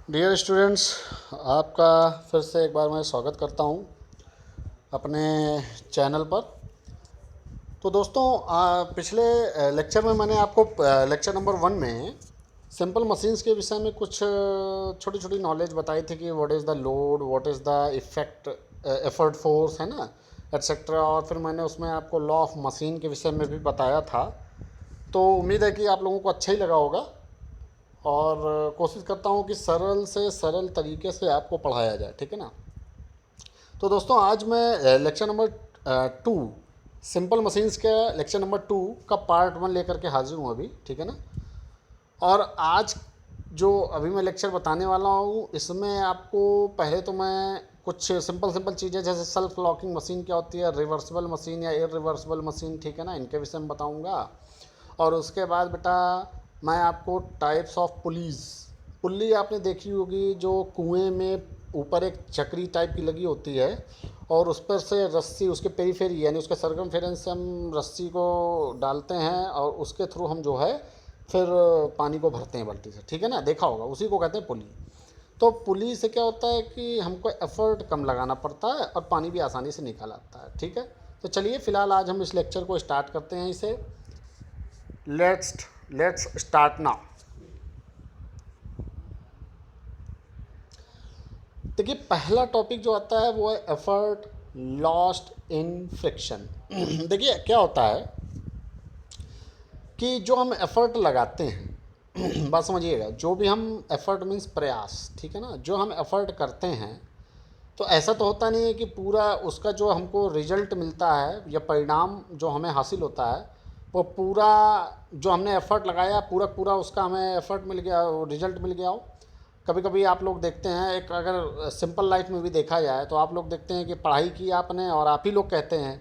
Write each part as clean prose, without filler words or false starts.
Dear students, आपका फिर से एक बार मैं स्वागत करता हूं अपने चैनल पर। तो दोस्तों, पिछले लेक्चर में मैंने आपको लेक्चर नंबर 1 में सिंपल मशीन्स के विषय में कुछ छोटी छोटी नॉलेज बताई थी कि what is the load, what is the effect, effort force, है ना, एट्सेट्रा। और फिर मैंने उसमें आपको लॉ ऑफ मशीन के विषय में भी बताया था। तो उम्मीद है कि आप लोगों को अच्छा ही लगा होगा और कोशिश करता हूँ कि सरल से सरल तरीके से आपको पढ़ाया जाए, ठीक है ना। तो दोस्तों, आज मैं लेक्चर नंबर 2, सिंपल मशीन्स के लेक्चर नंबर 2 का पार्ट 1 लेकर के हाजिर हूँ अभी, ठीक है ना। और आज जो अभी मैं लेक्चर बताने वाला हूँ इसमें आपको पहले तो मैं कुछ सिंपल सिंपल चीज़ें जैसे सेल्फ लॉकिंग मशीन क्या होती है, रिवर्सिबल मशीन या इरिवर्सिबल मशीन, ठीक है ना, इनके विषय में बताऊँगा। और उसके बाद बेटा मैं आपको टाइप्स ऑफ पुलीज, पुल्ली आपने देखी होगी जो कुएं में ऊपर एक चक्री टाइप की लगी होती है और उस पर से रस्सी, उसके पेरीफेरी यानी उसके सरकमफेरेंस से हम रस्सी को डालते हैं और उसके थ्रू हम जो है फिर पानी को भरते हैं बाल्टी से, ठीक है ना, देखा होगा, उसी को कहते हैं पुली। तो पुली से क्या होता है कि हमको एफर्ट कम लगाना पड़ता है और पानी भी आसानी से निकल आता है, ठीक है। तो चलिए फ़िलहाल आज हम इस लेक्चर को स्टार्ट करते हैं इसे। Let's let's start now. देखिए, पहला टॉपिक जो आता है वो है एफर्ट लॉस्ट इन फ्रिक्शन। देखिए क्या होता है कि जो हम एफर्ट लगाते हैं बात समझिएगा, जो भी हम एफर्ट मीन्स प्रयास, ठीक है ना, जो हम एफर्ट करते हैं तो ऐसा तो होता नहीं है कि पूरा उसका जो हमको रिजल्ट मिलता है या परिणाम जो हमें हासिल होता है वो पूरा जो हमने एफ़र्ट लगाया पूरा पूरा उसका हमें एफ़र्ट मिल गया, रिजल्ट मिल गया हो। कभी कभी आप लोग देखते हैं, एक अगर सिंपल लाइफ में भी देखा जाए तो आप लोग देखते हैं कि पढ़ाई की आपने और आप ही लोग कहते हैं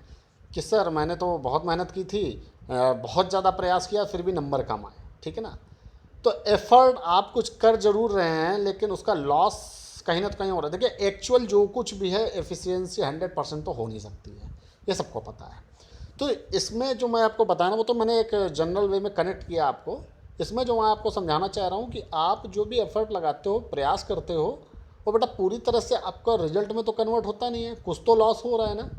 कि सर मैंने तो बहुत मेहनत की थी, बहुत ज़्यादा प्रयास किया, फिर भी नंबर कम आए, ठीक है ना। तो एफर्ट आप कुछ कर जरूर रहे हैं लेकिन उसका लॉस कहीं ना कहीं हो रहा है। देखिए एक्चुअल जो कुछ भी है एफिशिएंसी 100% तो हो नहीं सकती है, ये सबको पता है। तो इसमें जो मैं आपको बताना वो तो मैंने एक जनरल वे में कनेक्ट किया आपको। इसमें जो मैं आपको समझाना चाह रहा हूँ कि आप जो भी एफर्ट लगाते हो, प्रयास करते हो, वो बेटा पूरी तरह से आपका रिजल्ट में तो कन्वर्ट होता नहीं है, कुछ तो लॉस हो रहा है ना।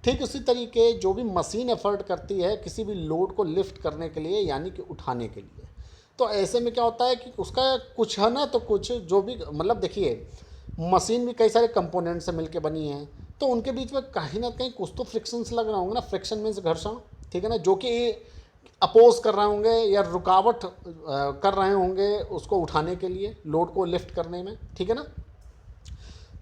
ठीक उसी तरीके जो भी मशीन एफर्ट करती है किसी भी लोड को लिफ्ट करने के लिए यानी कि उठाने के लिए, तो ऐसे में क्या होता है कि उसका कुछ है ना, तो कुछ जो भी मतलब देखिए मशीन भी कई सारे कंपोनेंट से मिलके बनी है, तो उनके बीच में कहीं ना कहीं कुछ तो फ्रिक्शंस लग रहे होंगे ना। फ्रिक्शन मीन्स घर्षण, ठीक है ना, जो कि अपोज कर रहे होंगे या रुकावट कर रहे होंगे उसको उठाने के लिए, लोड को लिफ्ट करने में, ठीक है ना।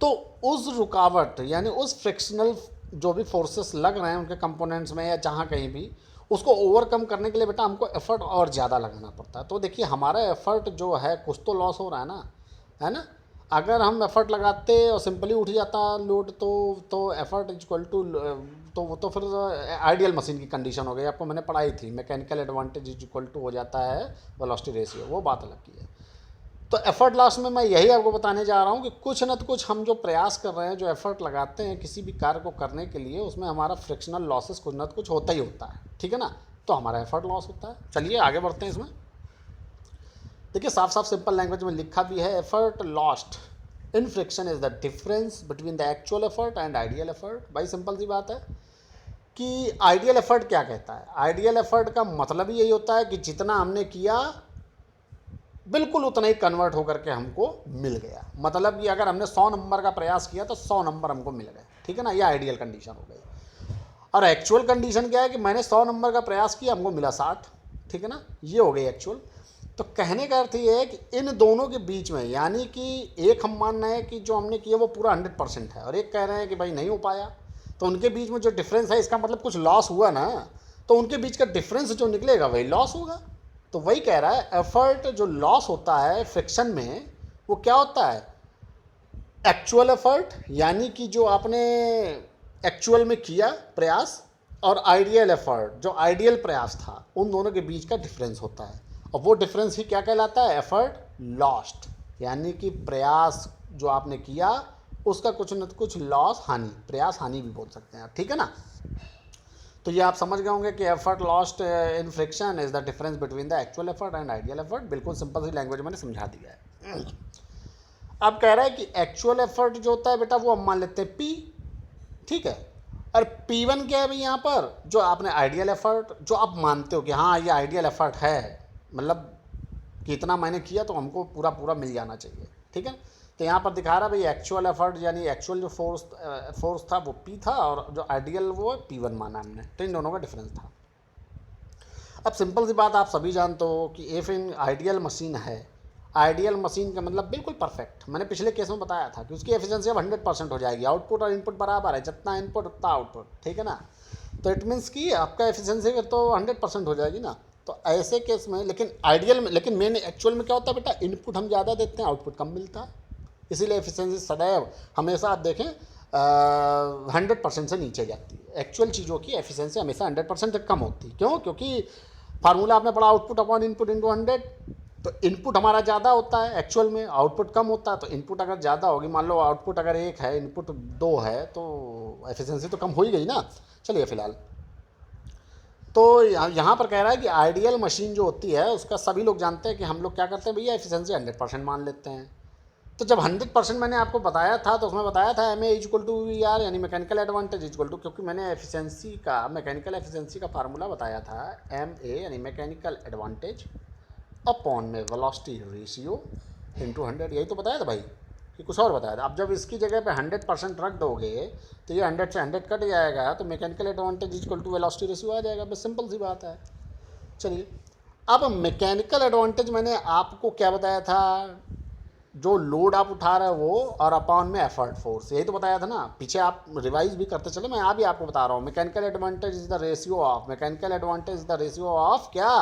तो उस रुकावट यानी उस फ्रिक्शनल जो भी फोर्सेस लग रहे हैं उनके कंपोनेंट्स में या जहाँ कहीं भी, उसको ओवरकम करने के लिए बेटा हमको एफर्ट और ज़्यादा लगाना पड़ता है। तो देखिए हमारा एफर्ट जो है कुछ तो लॉस हो रहा है ना, है ना। अगर हम एफर्ट लगाते और सिंपली उठ जाता लोड तो एफर्ट इक्वल टू, तो वो तो फिर आइडियल मशीन की कंडीशन हो गई, आपको मैंने पढ़ाई थी, mechanical advantage is equal to हो जाता है वेलोसिटी रेशियो, वो बात अलग की है। तो एफर्ट लॉस में मैं यही आपको बताने जा रहा हूँ कि कुछ न तो कुछ हम जो प्रयास कर रहे हैं, जो एफर्ट लगाते हैं किसी भी कार्य को करने के लिए, उसमें हमारा फ्रिक्शनल लॉसेस कुछ न तो कुछ होता ही होता है, ठीक है ना। तो हमारा एफर्ट लॉस होता है। चलिए आगे बढ़ते हैं इसमें। देखिए साफ साफ सिंपल लैंग्वेज में लिखा भी है, effort lost in friction is the difference between the actual effort and ideal effort. भाई सिंपल सी बात है कि आइडियल एफर्ट क्या कहता है। आइडियल एफर्ट का मतलब ही यही होता है कि जितना हमने किया बिल्कुल उतना ही कन्वर्ट होकर के हमको मिल गया। मतलब कि अगर हमने 100 नंबर का प्रयास किया तो 100 नंबर हमको मिल गए, ठीक है ना, ये आइडियल कंडीशन हो गई। और एक्चुअल कंडीशन क्या है कि मैंने 100 नंबर का प्रयास किया, हमको मिला 60, ठीक है ना, ये हो गई एक्चुअल। तो कहने का अर्थ ये है कि इन दोनों के बीच में, यानी कि एक हम मान रहे हैं कि जो हमने किया वो पूरा 100% है और एक कह रहे हैं कि भाई नहीं हो पाया, तो उनके बीच में जो डिफरेंस है इसका मतलब कुछ लॉस हुआ ना, तो उनके बीच का डिफरेंस जो निकलेगा वही लॉस होगा। तो वही कह रहा है एफर्ट जो लॉस होता है फ्रिक्शन में वो क्या होता है, एक्चुअल एफर्ट यानी कि जो आपने एक्चुअल में किया प्रयास, और आइडियल एफर्ट जो आइडियल प्रयास था, उन दोनों के बीच का डिफरेंस होता है। और वो डिफरेंस ही क्या कहलाता है, एफर्ट लॉस्ट, यानी कि प्रयास जो आपने किया उसका कुछ न कुछ लॉस, हानि, प्रयास हानि भी बोल सकते हैं, ठीक है ना। तो ये आप समझ गए होंगे कि effort lost in friction is the difference between the actual effort and ideal effort. बिल्कुल सिंपल सी लैंग्वेज मैंने समझा दिया है। अब कह रहा है कि एक्चुअल एफर्ट जो होता है बेटा वो हम मान लेते हैं P, ठीक है। और P1 क्या है भाई यहाँ पर, जो आपने आइडियल एफर्ट जो आप मानते हो कि हाँ ये आइडियल एफर्ट है, मतलब कि इतना मैंने किया तो हमको पूरा पूरा मिल जाना चाहिए, ठीक है। तो यहाँ पर दिखा रहा है भाई एक्चुअल एफर्ट यानी एक्चुअल जो फोर्स था वो P था और जो आइडियल वो P1 माना हमने, तो इन दोनों का डिफरेंस था। अब सिंपल सी बात आप सभी जानते हो कि इफ़ इन आइडियल मशीन है, आइडियल मशीन का मतलब बिल्कुल परफेक्ट, मैंने पिछले केस में बताया था कि उसकी एफिशिएंसी अब 100% हो जाएगी, आउटपुट और इनपुट बराबर है, जितना इनपुट उतना आउटपुट, ठीक है ना। तो इट मीन्स कि आपका एफिशिएंसी फिर तो 100% हो जाएगी ना। तो ऐसे केस में लेकिन आइडियल में, लेकिन मेन एक्चुअल में क्या होता है बेटा, इनपुट हम ज़्यादा देते हैं आउटपुट कम मिलता है, इसीलिए एफिशिएंसी सदैव हमेशा आप देखें 100% से नीचे जाती है। एक्चुअल चीज़ों की एफिशिएंसी हमेशा 100% से कम होती है। क्यों? क्योंकि फार्मूला आपने पढ़ा आउटपुट अपॉन इनपुट इंटू 100, तो इनपुट हमारा ज़्यादा होता है एक्चुअल में, आउटपुट कम होता है। तो इनपुट अगर ज़्यादा होगी, मान लो आउटपुट अगर 1 है इनपुट 2 है, तो एफिशिएंसी तो कम हो ही गई ना। चलिए फिलहाल तो यहाँ पर कह रहा है कि आइडियल मशीन जो होती है उसका सभी लोग जानते हैं कि हम लोग क्या करते हैं भैया, एफिशिएंसी 100% मान लेते हैं। तो जब 100% मैंने आपको बताया था तो उसमें बताया था MA इक्वल टू VR यानी मैकेनिकल एडवांटेज इक्वल टू, क्योंकि मैंने एफिशिएंसी का मैकेनिकल एफिशिएंसी का फार्मूला बताया था MA यानी मैकेनिकल एडवांटेज अपॉन में वेलोसिटी रेशियो इंटू 100, यही तो बताया था भाई, कि कुछ और बताया था। अब जब इसकी जगह पे 100% रख दोगे तो ये 100 से 100 कट जाएगा, तो mechanical advantage equal to velocity ratio आ जाएगा, बस सिंपल सी बात है। चलिए अब मैकेनिकल एडवांटेज मैंने आपको क्या बताया था, जो लोड आप उठा रहे हो वो और अपॉन में एफर्ट फोर्स, यही तो बताया था ना। पीछे आप रिवाइज भी करते चले, मैं अभी आपको बता रहा हूँ। Mechanical advantage is the ratio of, mechanical advantage is the ratio of क्या,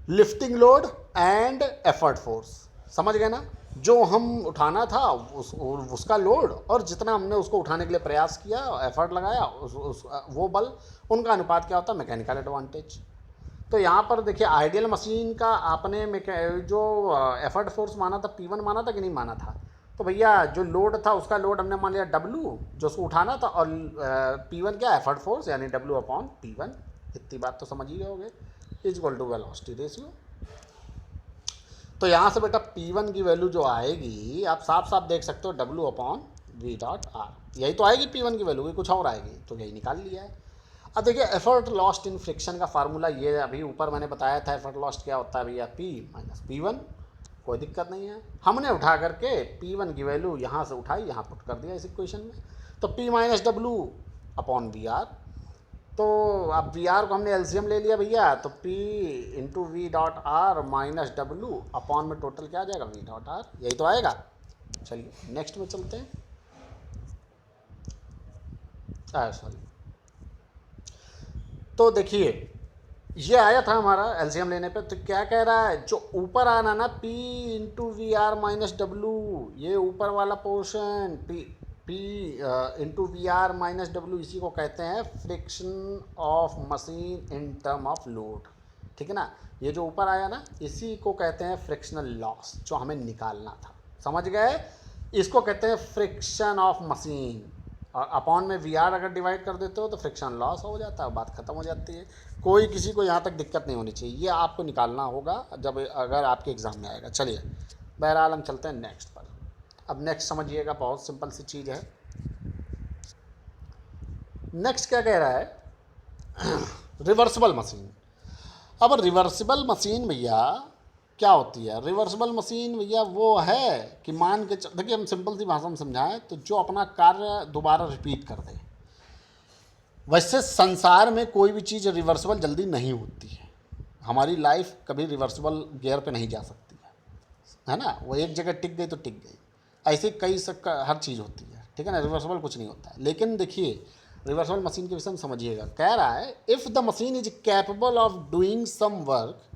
lifting load and effort force, समझ गए ना। जो हम उठाना था उसका लोड और जितना हमने उसको उठाने के लिए प्रयास किया, एफर्ट लगाया, वो बल, उनका अनुपात क्या होता है, मैकेनिकल एडवांटेज। तो यहाँ पर देखिए आइडियल मशीन का आपने जो एफर्ट फोर्स माना था P1 माना था कि नहीं माना था, तो भैया जो लोड था उसका लोड हमने मान लिया W जो उसको उठाना था, और P1 क्या, एफर्ट फोर्स यानी W अपॉन P1, इतनी बात तो समझ ही गए, is equal to velocity ratio. तो यहाँ से बेटा P1 की वैल्यू जो आएगी आप साफ साफ देख सकते हो, W upon V dot are, यही तो आएगी P1 की वैल्यू, कुछ और आएगी, तो यही निकाल लिया है। अब देखिए एफर्ट लॉस्ट इन फ्रिक्शन का फार्मूला ये अभी ऊपर मैंने बताया था, एफर्ट लॉस्ट क्या होता है भैया, P माइनस P1, कोई दिक्कत नहीं है। हमने उठा करके P1 की वैल्यू यहाँ से उठाई, यहाँ पुट कर दिया इस इक्वेशन में, तो P minus W upon V R. तो अब वी आर को हमने एलसीएम ले लिया भैया, तो P into V dot are minus W upon में टोटल क्या आ जाएगा, वी डॉट आर, यही तो आएगा। चलिए नेक्स्ट में चलते हैं, सॉरी। तो देखिए ये आया था हमारा एलसीएम लेने पे, तो क्या कह रहा है, जो ऊपर आना ना P into V R minus W, ये ऊपर वाला portion P into V R minus W, इसी को कहते हैं friction of machine in term of load, ठीक है ना। ये जो ऊपर आया ना इसी को कहते हैं फ्रिक्शनल लॉस, जो हमें निकालना था, समझ गए। इसको कहते हैं फ्रिक्शन ऑफ मशीन, और अपॉन में वी आर अगर डिवाइड कर देते हो तो फ्रिक्शन लॉस हो जाता है, बात खत्म हो जाती है। कोई किसी को यहाँ तक दिक्कत नहीं होनी चाहिए, ये आपको निकालना होगा जब अगर आपके एग्ज़ाम में आएगा। चलिए बहरहाल हम चलते हैं नेक्स्ट पर। अब नेक्स्ट समझिएगा, बहुत सिंपल सी चीज़ है। नेक्स्ट क्या कह रहा है, रिवर्सिबल मशीन। अब रिवर्सिबल मशीन भैया क्या होती है, रिवर्सिबल मशीन भैया वो है कि मान के देखिए, हम सिंपल सी भाषा में समझाएं तो जो अपना कार्य दोबारा रिपीट कर दे। वैसे संसार में कोई भी चीज़ रिवर्सिबल जल्दी नहीं होती है, हमारी लाइफ कभी रिवर्सिबल गियर पे नहीं जा सकती है ना। वो एक जगह टिक गई तो टिक गई, ऐसे कई हर चीज़ होती है, ठीक है ना। रिवर्सिबल कुछ नहीं होता है। लेकिन देखिए रिवर्सिबल मशीन के विषय में समझिएगा, कह रहा है if the machine is capable of doing some work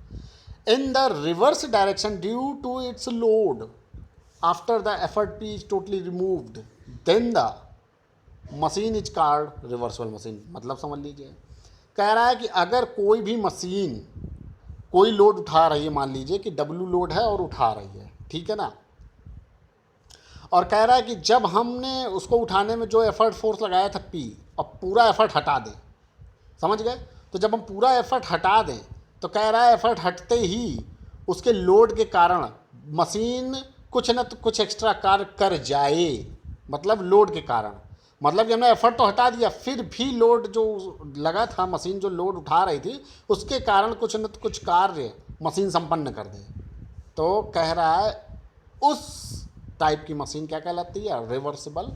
in the reverse direction due to its load after the effort P is totally removed, then the machine is called reversible machine। मतलब समझ लीजिए, कह रहा है कि अगर कोई भी मशीन कोई लोड उठा रही है, मान लीजिए कि W लोड है और उठा रही है, ठीक है ना, और कह रहा है कि जब हमने उसको उठाने में जो एफर्ट फोर्स लगाया था P, अब पूरा एफर्ट हटा दें, समझ गए। तो जब हम पूरा एफर्ट हटा दें तो कह रहा है एफर्ट हटते ही उसके लोड के कारण मशीन कुछ न तो कुछ एक्स्ट्रा कार्य कर जाए, मतलब लोड के कारण, मतलब कि हमने एफर्ट तो हटा दिया, फिर भी लोड जो लगा था, मशीन जो लोड उठा रही थी, उसके कारण कुछ न तो कुछ कार्य मशीन संपन्न कर दे। तो कह रहा है उस टाइप की मशीन क्या कहलाती है? Reversible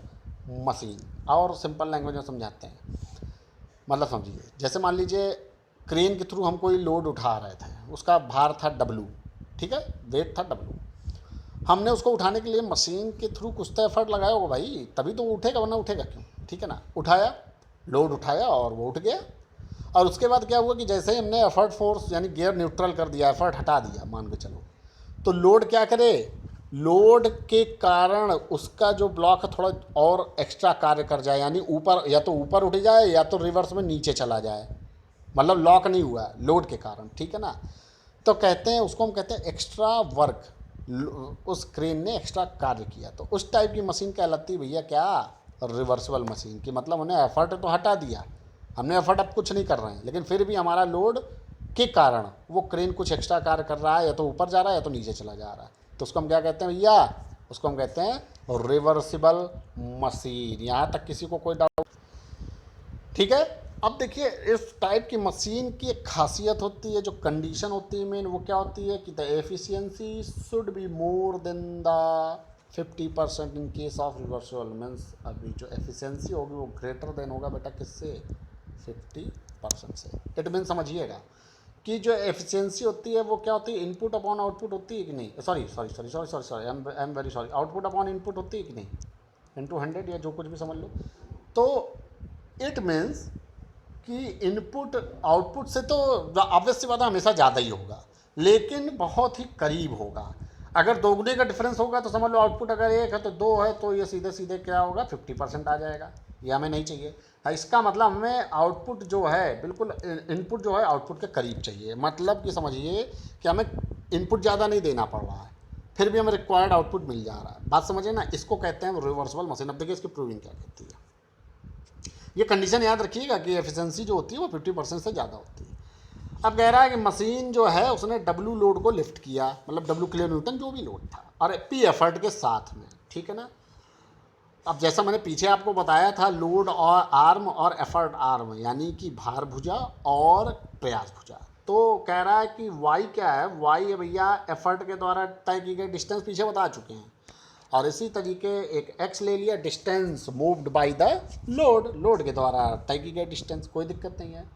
machine. और सिंपल लैंग्वेज में समझाते हैं, मतलब समझिए, जैसे मान लीजिए क्रेन के थ्रू हम कोई लोड उठा रहे थे, उसका भार था डब्लू, ठीक है, वेट था डब्लू। हमने उसको उठाने के लिए मशीन के थ्रू कुछ तो एफर्ट लगाया होगा भाई, तभी तो वो उठेगा, वरना उठेगा क्यों? ठीक है ना, उठाया, लोड उठाया और वो उठ गया। और उसके बाद क्या हुआ कि जैसे ही हमने एफर्ट फोर्स यानी गियर न्यूट्रल कर दिया, एफर्ट हटा दिया मान के चलो, तो लोड क्या करे? लोड के कारण उसका जो ब्लॉक है थोड़ा और एक्स्ट्रा कार्य कर जाए, यानी ऊपर, या तो ऊपर उठ जाए या तो रिवर्स में नीचे चला जाए, मतलब लॉक नहीं हुआ है लोड के कारण, ठीक है ना। तो कहते हैं उसको, हम कहते हैं एक्स्ट्रा वर्क, उस क्रेन ने एक्स्ट्रा कार्य किया। तो उस टाइप की मशीन कहलाती है भैया क्या? रिवर्सिबल मशीन की। मतलब उन्हें एफर्ट तो हटा दिया, हमने एफर्ट अब कुछ नहीं कर रहे हैं, लेकिन फिर भी हमारा लोड के कारण वो क्रेन कुछ एक्स्ट्रा कार्य कर रहा है, या तो ऊपर जा रहा है या तो नीचे चला जा रहा है। तो उसको हम क्या कहते हैं भैया? उसको हम कहते हैं रिवर्सिबल मशीन। यहाँ तक किसी को कोई डाउट? ठीक है। अब देखिए, इस टाइप की मशीन की एक खासियत होती है, जो कंडीशन होती है मेन, वो क्या होती है कि the efficiency should be more than the 50% in case of reversible. Means अभी जो एफिशिएंसी होगी वो ग्रेटर देन होगा बेटा किससे? 50% से। इट मीन समझिएगा कि जो एफिशिएंसी होती है वो क्या होती है? इनपुट अपॉन आउटपुट होती है कि नहीं? Sorry sorry sorry sorry sorry sorry I am very sorry, output upon input होती है कि नहीं? इंटू 100 या जो कुछ भी समझ लो। तो इट मीन्स कि इनपुट आउटपुट से तो ऑब्वियस सी बात है हमेशा ज़्यादा ही होगा, लेकिन बहुत ही करीब होगा। अगर दोगुने का डिफरेंस होगा तो समझ लो आउटपुट अगर 1 है तो 2 है, तो ये सीधे सीधे क्या होगा? 50% आ जाएगा। ये हमें नहीं चाहिए। इसका मतलब हमें आउटपुट जो है बिल्कुल, इनपुट जो है आउटपुट के करीब चाहिए। मतलब कि समझिए कि हमें इनपुट ज़्यादा नहीं देना पड़ रहा है, फिर भी हमें रिक्वायर्ड आउटपुट मिल जा रहा है। बात समझिए ना, इसको कहते हैं रिवर्सिबल मशीन। अब देखिए इसकी प्रूविंग क्या कहती है। ये कंडीशन याद रखिएगा कि एफिशिएंसी जो होती है वो 50% से ज़्यादा होती है। अब कह रहा है कि मशीन जो है उसने डब्ल्यू लोड को लिफ्ट किया, मतलब डब्ल्यू किलो न्यूटन जो भी लोड था, और पी एफर्ट के साथ में, ठीक है ना। अब जैसा मैंने पीछे आपको बताया था, लोड और आर्म और एफर्ट आर्म, यानी कि भार भुजा और प्रयास भुजा। तो कह रहा है कि वाई क्या है? वाई है भैया एफर्ट के द्वारा तय की गई डिस्टेंस, पीछे बता चुके हैं। और इसी तरीके एक एक्स ले लिया, distance moved by the load, load के द्वारा तय की गई डिस्टेंस, कोई दिक्कत नहीं है।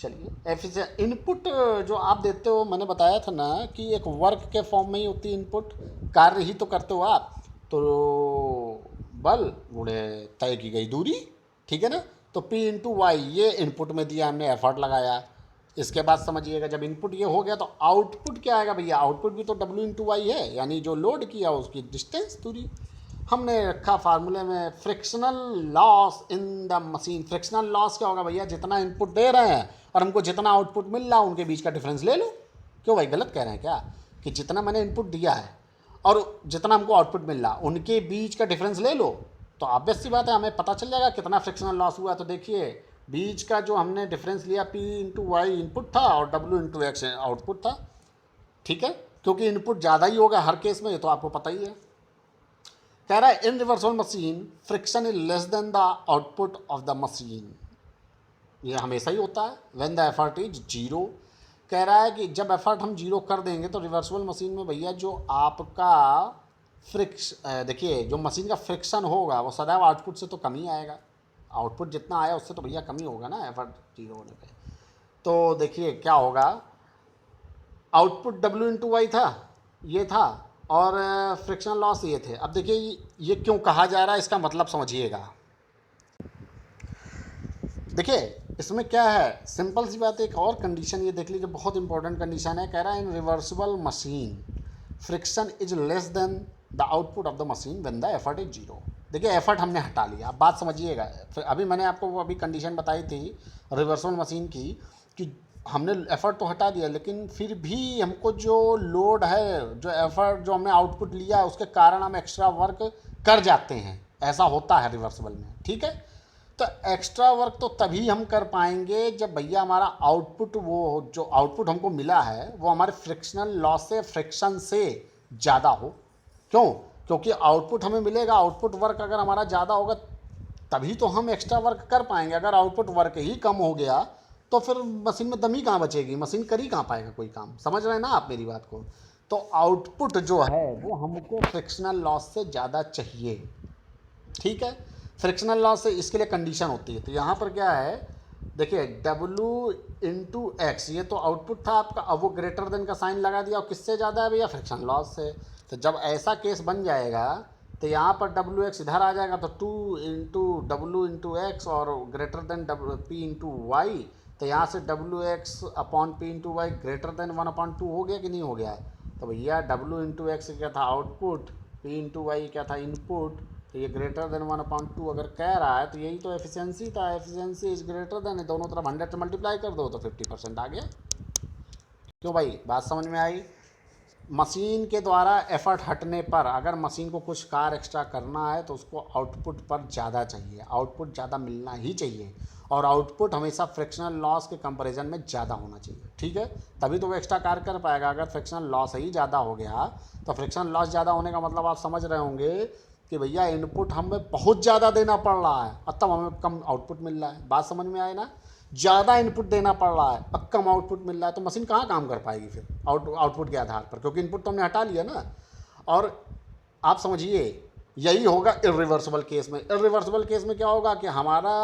चलिए एफिशिएंट इनपुट जो आप देते हो, मैंने बताया था ना कि एक वर्क के फॉर्म में ही होती है इनपुट, कार्य ही तो करते हो आप। तो बल गुणे तय की गई दूरी, ठीक है ना। तो P इंटू वाई ये इनपुट में दिया हमने, एफर्ट लगाया। इसके बाद समझिएगा जब इनपुट ये हो गया तो आउटपुट क्या आएगा भैया? आउटपुट भी तो W इंटू वाई है, यानी जो लोड किया उसकी डिस्टेंस, दूरी। हमने रखा फार्मूले में frictional loss in the machine. Frictional loss क्या होगा भैया? जितना इनपुट दे रहे हैं और हमको जितना आउटपुट मिल रहा है उनके बीच का डिफरेंस ले लो। क्यों भाई, गलत कह रहे हैं क्या? कि जितना मैंने इनपुट दिया है और जितना हमको आउटपुट मिल रहा उनके बीच का डिफरेंस ले लो, तो ऑब्वियस सी बात है हमें पता चल जाएगा कितना फ्रिक्शनल लॉस हुआ। तो देखिए बीच का जो हमने डिफरेंस लिया, P इंटू वाई इनपुट था और W इंटू एक्स आउटपुट था, ठीक है, क्योंकि इनपुट ज़्यादा ही होगा हर केस में, ये तो आपको पता ही है। कह रहा है इन reversible machine friction is less than the output of the machine. ये हमेशा ही होता है when the effort is zero. कह रहा है कि जब एफर्ट हम जीरो कर देंगे तो रिवर्सिबल मशीन में भैया जो आपका देखिए जो मशीन का फ्रिक्शन होगा वो सदैव आउटपुट से तो कम ही आएगा। आउटपुट जितना आया उससे तो भैया कम ही होगा ना एफर्ट जीरो होने पे। तो देखिए क्या होगा, आउटपुट W इंटू वाई था, ये था, और फ्रिक्शन लॉस ये थे। अब देखिए ये क्यों कहा जा रहा है, इसका मतलब समझिएगा। देखिए इसमें क्या है, सिंपल सी बात है। एक और कंडीशन ये देख लीजिए, बहुत इंपॉर्टेंट कंडीशन है। कह रहा है इन reversible machine friction is less than the output of the machine when the effort is zero. देखिए एफर्ट हमने हटा लिया, अब बात समझिएगा। फिर अभी मैंने आपको वो अभी कंडीशन बताई थी रिवर्सिबल मशीन की कि हमने एफर्ट तो हटा दिया, लेकिन फिर भी हमको जो लोड है, जो एफर्ट जो हमने आउटपुट लिया उसके कारण हम एक्स्ट्रा वर्क कर जाते हैं। ऐसा होता है रिवर्सिबल में, ठीक है। तो एक्स्ट्रा वर्क तो तभी हम कर पाएंगे जब भैया हमारा आउटपुट, वो जो आउटपुट हमको मिला है वो हमारे फ्रिक्शनल लॉस से, फ्रिक्शन से ज़्यादा हो। क्यों? क्योंकि आउटपुट हमें मिलेगा, आउटपुट वर्क अगर हमारा ज़्यादा होगा तभी तो हम एक्स्ट्रा वर्क कर पाएंगे। अगर आउटपुट वर्क ही कम हो गया तो फिर मशीन में दम ही कहाँ बचेगी, मशीन कर ही कहाँ पाएगा कोई काम। समझ रहे हैं ना आप मेरी बात को? तो आउटपुट जो है वो हमको फ्रिक्शनल लॉस से ज़्यादा चाहिए, ठीक है। फ्रिक्शनल लॉस से इसके लिए कंडीशन होती है। तो यहाँ पर क्या है, देखिए W इंटू एक्स, ये तो आउटपुट था आपका, अब वो ग्रेटर देन का साइन लगा दिया, और किससे ज़्यादा है भैया? फ्रिक्शन लॉस से। तो जब ऐसा केस बन जाएगा तो यहाँ पर डब्ल्यू एक्स इधर आ जाएगा, तो 2 इंटू डब्ल्यू इंटू एक्स और greater than P into Y. तो यहाँ से W X upon P into Y greater than 1/2 हो गया कि नहीं हो गया? तो भैया डब्ल्यू इंटू एक्स क्या था? आउटपुट। पी इंटू वाई क्या था? इनपुट। तो ये ग्रेटर देन 1/2 अगर कह रहा है तो यही तो एफिशिएंसी था। एफिशिएंसी इज ग्रेटर देन, दोनों तरफ 100 से मल्टीप्लाई कर दो तो 50% आ गया। क्यों भाई, बात समझ में आई? मशीन के द्वारा एफर्ट हटने पर अगर मशीन को कुछ कार्य एक्स्ट्रा करना है तो उसको आउटपुट पर ज़्यादा चाहिए, आउटपुट ज़्यादा मिलना ही चाहिए, और आउटपुट हमेशा फ्रिक्शनल लॉस के कंपैरिजन में ज़्यादा होना चाहिए, ठीक है। तभी तो वो एक्स्ट्रा कार्य कर पाएगा। अगर फ्रिक्शनल लॉस ही ज़्यादा हो गया तो फ्रिक्शनल लॉस ज़्यादा होने का मतलब आप समझ रहे होंगे कि भैया इनपुट हमें बहुत ज़्यादा देना पड़ रहा है और तब हमें कम आउटपुट मिल रहा है। बात समझ में आए ना? ज़्यादा इनपुट देना पड़ रहा है और कम आउटपुट मिल रहा है, तो मशीन कहाँ काम कर पाएगी फिर आउटपुट के आधार पर, क्योंकि इनपुट तो हमने हटा लिया ना। और आप समझिए यही होगा इरिवर्सिबल केस में। इरिवर्सिबल केस में क्या होगा कि हमारा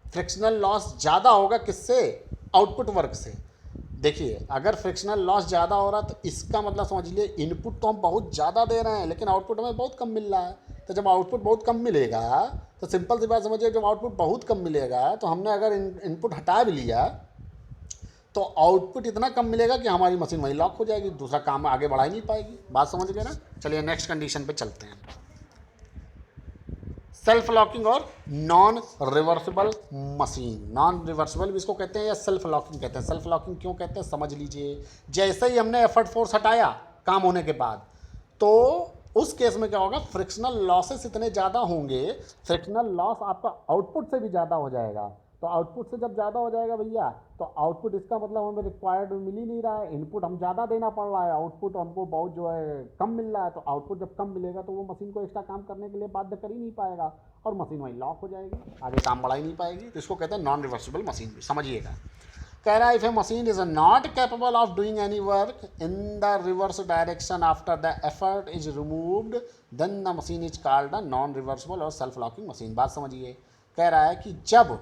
फ्रिक्शनल लॉस ज़्यादा होगा किससे? आउटपुट वर्क से। देखिए अगर फ्रिक्शनल लॉस ज़्यादा हो रहा तो इसका मतलब समझ लीजिए इनपुट तो हम बहुत ज़्यादा दे रहे हैं लेकिन आउटपुट हमें बहुत कम मिल रहा है। तो जब आउटपुट बहुत कम मिलेगा तो सिंपल सी बात समझिए, जब आउटपुट बहुत कम मिलेगा तो हमने अगर इनपुट हटा भी लिया तो आउटपुट इतना कम मिलेगा कि हमारी मशीन वहीं लॉक हो जाएगी, दूसरा काम आगे बढ़ा ही नहीं पाएगी। बात समझ गए ना? चलिए नेक्स्ट कंडीशन पे चलते हैं। सेल्फ लॉकिंग और non reversible machine. Non reversible भी इसको कहते हैं या सेल्फ लॉकिंग कहते हैं। सेल्फ लॉकिंग क्यों कहते हैं समझ लीजिए। जैसे ही हमने एफर्ट फोर्स हटाया काम होने के बाद, तो उस केस में क्या होगा, फ्रिक्शनल लॉसेस इतने ज़्यादा होंगे, फ्रिक्शनल लॉस आपका आउटपुट से भी ज़्यादा हो जाएगा। तो आउटपुट से जब ज़्यादा हो जाएगा भैया तो आउटपुट, इसका मतलब हमें रिक्वायर्ड मिल ही नहीं रहा है, इनपुट हम ज़्यादा देना पड़ रहा है, आउटपुट हमको बहुत जो है कम मिल रहा है। तो आउटपुट जब कम मिलेगा तो वो मशीन को एक्स्ट्रा काम करने के लिए बाध्य कर ही नहीं पाएगा और मशीन वहीं लॉक हो जाएगी, आगे काम बढ़ा ही नहीं पाएगी। तो इसको कहते हैं नॉन रिवर्सिबल मशीन भी। समझिएगा, कह रहा है if a machine is not capable of doing any work in the reverse direction after the effort is removed then the machine is called a non reversible और सेल्फ लॉकिंग मशीन। बात समझिए, कह रहा है कि जब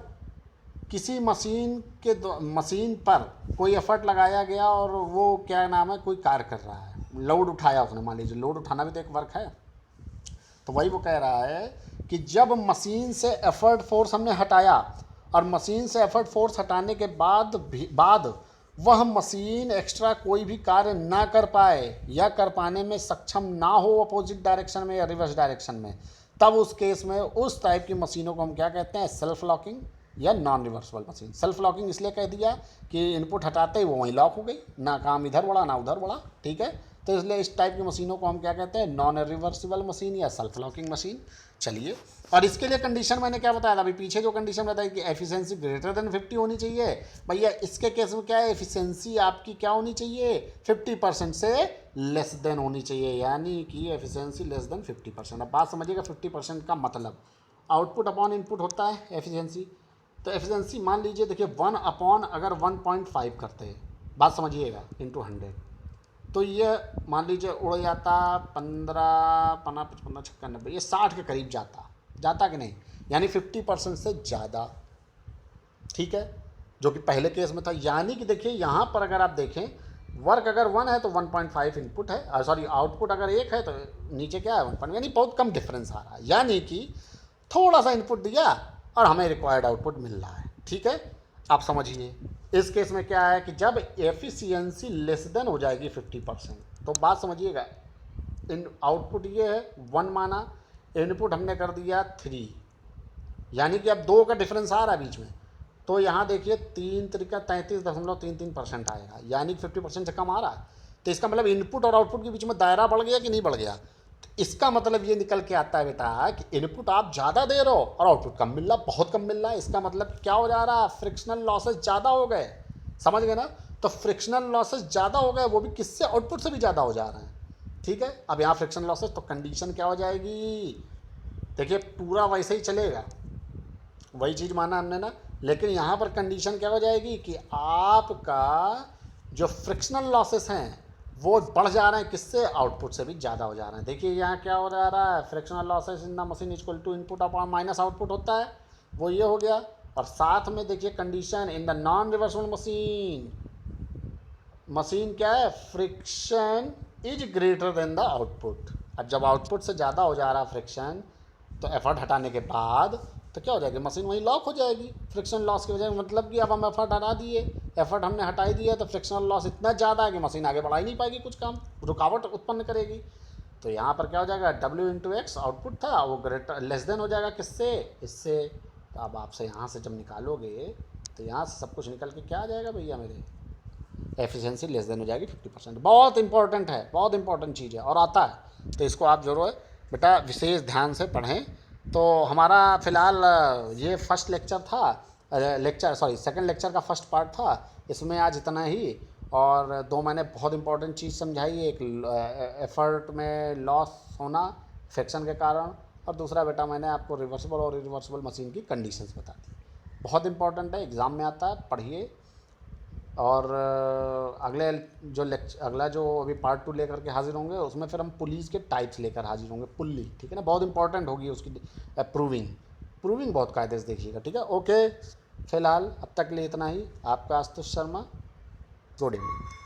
किसी मशीन पर कोई एफर्ट लगाया गया और वो क्या नाम है, कोई कार्य कर रहा है, लोड उठाया उसने, मान लीजिए लोड उठाना भी तो एक वर्क है। तो वही वो कह रहा है कि जब मशीन से एफर्ट फोर्स हमने हटाया और मशीन से एफर्ट फोर्स हटाने के बाद वह मशीन एक्स्ट्रा कोई भी कार्य ना कर पाए या कर पाने में सक्षम ना हो अपोजिट डायरेक्शन में या रिवर्स डायरेक्शन में, तब उस केस में उस टाइप की मशीनों को हम क्या कहते हैं, सेल्फ लॉकिंग या non reversible machine. Self locking इसलिए कह दिया कि इनपुट हटाते ही वो वहीं लॉक हो गई, ना काम इधर बढ़ा ना उधर बढ़ा, ठीक है। तो इसलिए इस टाइप की मशीनों को हम क्या कहते हैं, नॉन रिवर्सिबल मशीन या सेल्फ लॉकिंग मशीन। चलिए, और इसके लिए कंडीशन मैंने क्या बताया था अभी पीछे, जो कंडीशन बताई कि एफिशिएंसी ग्रेटर देन 50 होनी चाहिए। भैया इसके केस में क्या है, एफिशिएंसी आपकी क्या होनी चाहिए, 50% से लेस देन होनी चाहिए, यानी कि एफिशिएंसी लेस देन 50%। अब बात समझिएगा 50% का मतलब आउटपुट अपॉन इनपुट होता है एफिशिएंसी। तो एफिशिएंसी मान लीजिए, देखिए 1 अपॉन अगर 1.5 करते हैं, बात समझिएगा, इंटू 100, तो ये मान लीजिए उड़ जाता 15 पना 55 56 90, ये 60 के करीब जाता कि नहीं, यानी 50% से ज़्यादा, ठीक है, जो कि पहले केस में था। यानी कि देखिए यहाँ पर अगर आप देखें, वर्क अगर 1 है तो 1.5 इनपुट है, सॉरी आउटपुट अगर 1 है तो नीचे क्या है 1. यानी बहुत कम डिफरेंस आ रहा है, यानी कि थोड़ा सा इनपुट दिया और हमें रिक्वायर्ड आउटपुट मिल रहा है, ठीक है। आप समझिए इस केस में क्या है कि जब एफिशिएंसी लेस देन हो जाएगी 50%, तो बात समझिएगा, इन आउटपुट ये है 1 माना, इनपुट हमने कर दिया 3, यानी कि अब 2 का डिफरेंस आ रहा है बीच में, तो यहाँ देखिए 3 त्रिका 33.33% आएगा, यानी 50% से कम आ रहा है। तो इसका मतलब इनपुट और आउटपुट के बीच में दायरा बढ़ गया कि नहीं बढ़ गया। इसका मतलब ये निकल के आता है बेटा कि इनपुट आप ज़्यादा दे रहे हो और आउटपुट कम मिल रहा, बहुत कम मिल रहा है। इसका मतलब क्या हो जा रहा है, फ्रिक्शनल लॉसेस ज़्यादा हो गए, समझ गए ना। तो फ्रिक्शनल लॉसेस ज़्यादा हो गए, वो भी किससे, आउटपुट से भी ज़्यादा हो जा रहे हैं। ठीक है। अब यहाँ फ्रिक्शन लॉसेस, तो कंडीशन क्या हो जाएगी, देखिए पूरा वैसे ही चलेगा, वही चीज़ माना हमने ना, लेकिन यहाँ पर कंडीशन क्या हो जाएगी कि आपका जो फ्रिक्शनल लॉसेस हैं वो बढ़ जा रहे हैं, किससे, आउटपुट से भी ज़्यादा हो जा रहे हैं। देखिए यहाँ क्या हो जा रहा है, frictional losses in the machine equal to input upon minus output होता है, वो ये हो गया। और साथ में देखिए condition in the non reversible machine, machine क्या है, friction is greater than the output. अब जब आउटपुट से ज़्यादा हो जा रहा है फ्रिक्शन, तो एफर्ट हटाने के बाद तो क्या हो जाएगी, मशीन वहीं लॉक हो जाएगी फ्रिक्शन लॉस की वजह से। मतलब कि अब हम एफर्ट हटा दिए, एफर्ट हमने हटाई दिया, तो फ्रिक्शनल लॉस इतना ज़्यादा है कि मशीन आगे बढ़ा ही नहीं पाएगी, कुछ काम रुकावट उत्पन्न करेगी। तो यहाँ पर क्या हो जाएगा, W इंटू एक्स आउटपुट था, वो ग्रेटर लेस देन हो जाएगा किससे, इससे। तो अब आपसे यहाँ से जब निकालोगे तो यहाँ से सब कुछ निकल के क्या आ जाएगा भैया मेरे, एफिशिएंसी लेस देन हो जाएगी 50%। बहुत इंपॉर्टेंट है, बहुत इंपॉर्टेंट चीज़ है और आता है, तो इसको आप जरूर बेटा विशेष ध्यान से पढ़ें। तो हमारा फ़िलहाल ये फर्स्ट लेक्चर था, सेकंड लेक्चर का फर्स्ट पार्ट था, इसमें आज इतना ही। और दो मैंने बहुत इंपॉर्टेंट चीज़ समझाई, एक एफर्ट में लॉस होना फ्रिक्शन के कारण, और दूसरा बेटा मैंने आपको रिवर्सिबल और इरिवर्सिबल मशीन की कंडीशंस बता दी। बहुत इंपॉर्टेंट है, एग्ज़ाम में आता है, पढ़िए। और अगला जो अभी पार्ट 2 लेकर के हाजिर होंगे, उसमें फिर हम पुलीस के टाइप्स लेकर हाजिर होंगे, पुल्ली, ठीक है ना, बहुत इंपॉर्टेंट होगी उसकी प्रूविंग बहुत कायदे से देखिएगा, ठीक है। ओके, फिलहाल अब तक के लिए इतना ही। आपका आशुतोष शर्मा, गुड इवनिंग।